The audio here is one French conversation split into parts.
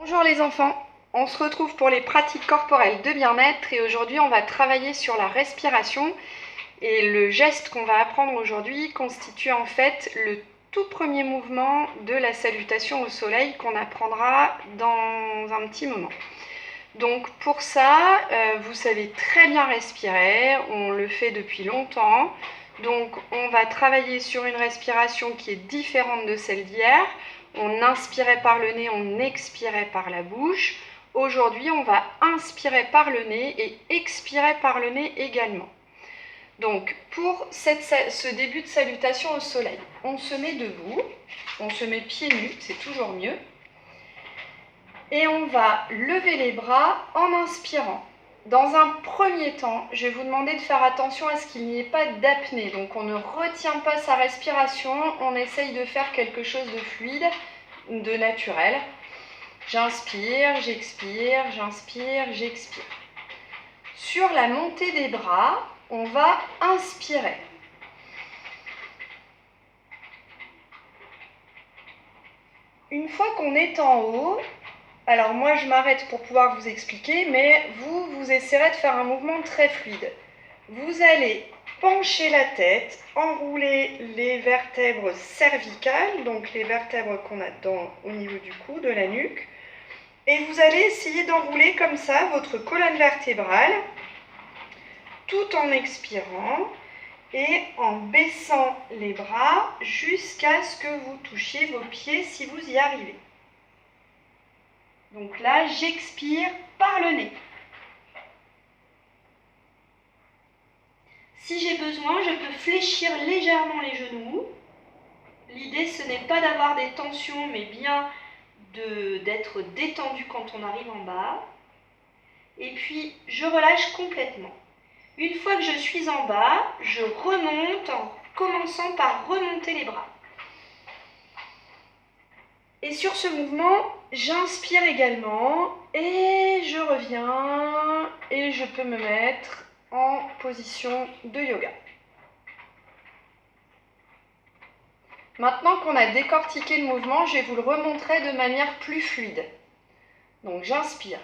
Bonjour les enfants, on se retrouve pour les pratiques corporelles de bien-être et aujourd'hui on va travailler sur la respiration et le geste qu'on va apprendre aujourd'hui constitue en fait le tout premier mouvement de la salutation au soleil qu'on apprendra dans un petit moment. Donc pour ça, vous savez très bien respirer, on le fait depuis longtemps. Donc on va travailler sur une respiration qui est différente de celle d'hier. On inspirait par le nez, on expirait par la bouche. Aujourd'hui, on va inspirer par le nez et expirer par le nez également. Donc pour ce début de salutation au soleil, on se met debout, on se met pieds nus, c'est toujours mieux. Et on va lever les bras en inspirant. Dans un premier temps, je vais vous demander de faire attention à ce qu'il n'y ait pas d'apnée. Donc on ne retient pas sa respiration, on essaye de faire quelque chose de fluide, de naturel. J'inspire, j'expire, j'inspire, j'expire. Sur la montée des bras, on va inspirer. Une fois qu'on est en haut, alors moi je m'arrête pour pouvoir vous expliquer, mais vous essayerez de faire un mouvement très fluide. Vous allez pencher la tête, enrouler les vertèbres cervicales, donc les vertèbres qu'on a au niveau du cou, de la nuque, et vous allez essayer d'enrouler comme ça votre colonne vertébrale, tout en expirant et en baissant les bras jusqu'à ce que vous touchiez vos pieds si vous y arrivez. Donc là, j'expire par le nez. Si j'ai besoin, je peux fléchir légèrement les genoux. L'idée, ce n'est pas d'avoir des tensions, mais bien d'être détendu quand on arrive en bas. Et puis, je relâche complètement. Une fois que je suis en bas, je remonte en commençant par remonter les bras. Et sur ce mouvement, j'inspire également et je reviens et je peux me mettre en position de yoga. Maintenant qu'on a décortiqué le mouvement, je vais vous le remontrer de manière plus fluide. Donc j'inspire.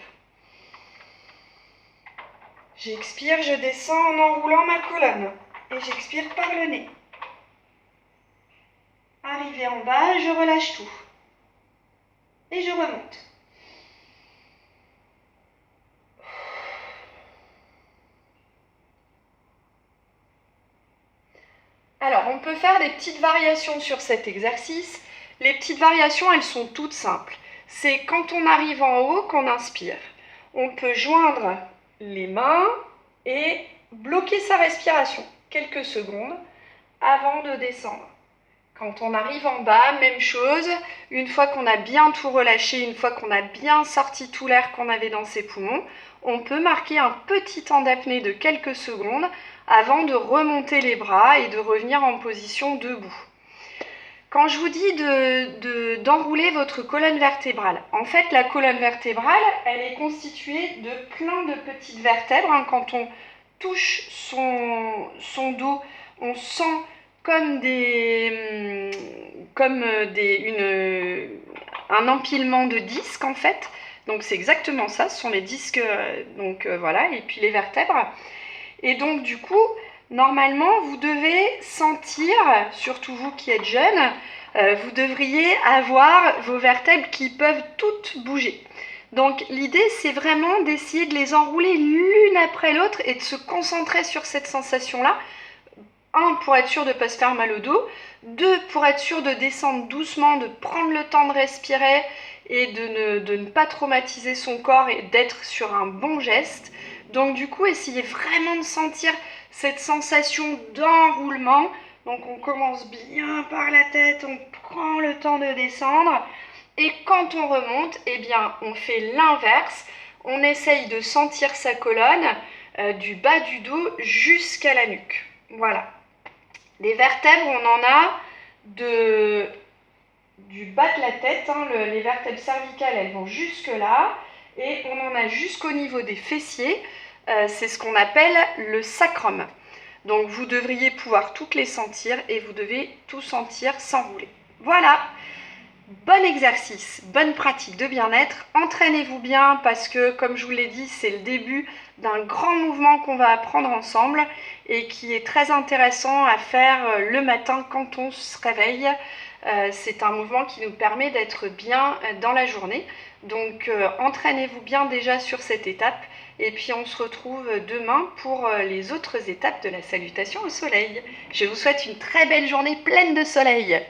J'expire, je descends en enroulant ma colonne et j'expire par le nez. Arrivé en bas, je relâche tout. Et je remonte. Alors, on peut faire des petites variations sur cet exercice. Les petites variations, elles sont toutes simples. C'est quand on arrive en haut qu'on inspire. On peut joindre les mains et bloquer sa respiration quelques secondes avant de descendre. Quand on arrive en bas, même chose, une fois qu'on a bien tout relâché, une fois qu'on a bien sorti tout l'air qu'on avait dans ses poumons, on peut marquer un petit temps d'apnée de quelques secondes avant de remonter les bras et de revenir en position debout. Quand je vous dis d'enrouler votre colonne vertébrale, en fait la colonne vertébrale, elle est constituée de plein de petites vertèbres. Quand on touche son dos, on sent comme un empilement de disques en fait. Donc c'est exactement ça, ce sont les disques, voilà, et puis les vertèbres. Et donc du coup, normalement, vous devez sentir, surtout vous qui êtes jeune, vous devriez avoir vos vertèbres qui peuvent toutes bouger. Donc l'idée, c'est vraiment d'essayer de les enrouler l'une après l'autre et de se concentrer sur cette sensation-là. 1, pour être sûr de ne pas se faire mal au dos. 2, pour être sûr de descendre doucement, de prendre le temps de respirer et de ne pas traumatiser son corps et d'être sur un bon geste. Donc du coup, essayez vraiment de sentir cette sensation d'enroulement. Donc on commence bien par la tête, on prend le temps de descendre. Et quand on remonte, eh bien, on fait l'inverse. On essaye de sentir sa colonne du bas du dos jusqu'à la nuque. Voilà. Les vertèbres, on en a du bas de la tête, les vertèbres cervicales, elles vont jusque là, et on en a jusqu'au niveau des fessiers, c'est ce qu'on appelle le sacrum. Donc vous devriez pouvoir toutes les sentir, et vous devez tout sentir s'enrouler. Voilà, Bon exercice, bonne pratique de bien-être. Entraînez-vous bien parce que, comme je vous l'ai dit, c'est le début d'un grand mouvement qu'on va apprendre ensemble et qui est très intéressant à faire le matin quand on se réveille. C'est un mouvement qui nous permet d'être bien dans la journée. Donc entraînez-vous bien déjà sur cette étape et puis on se retrouve demain pour les autres étapes de la salutation au soleil. Je vous souhaite une très belle journée pleine de soleil.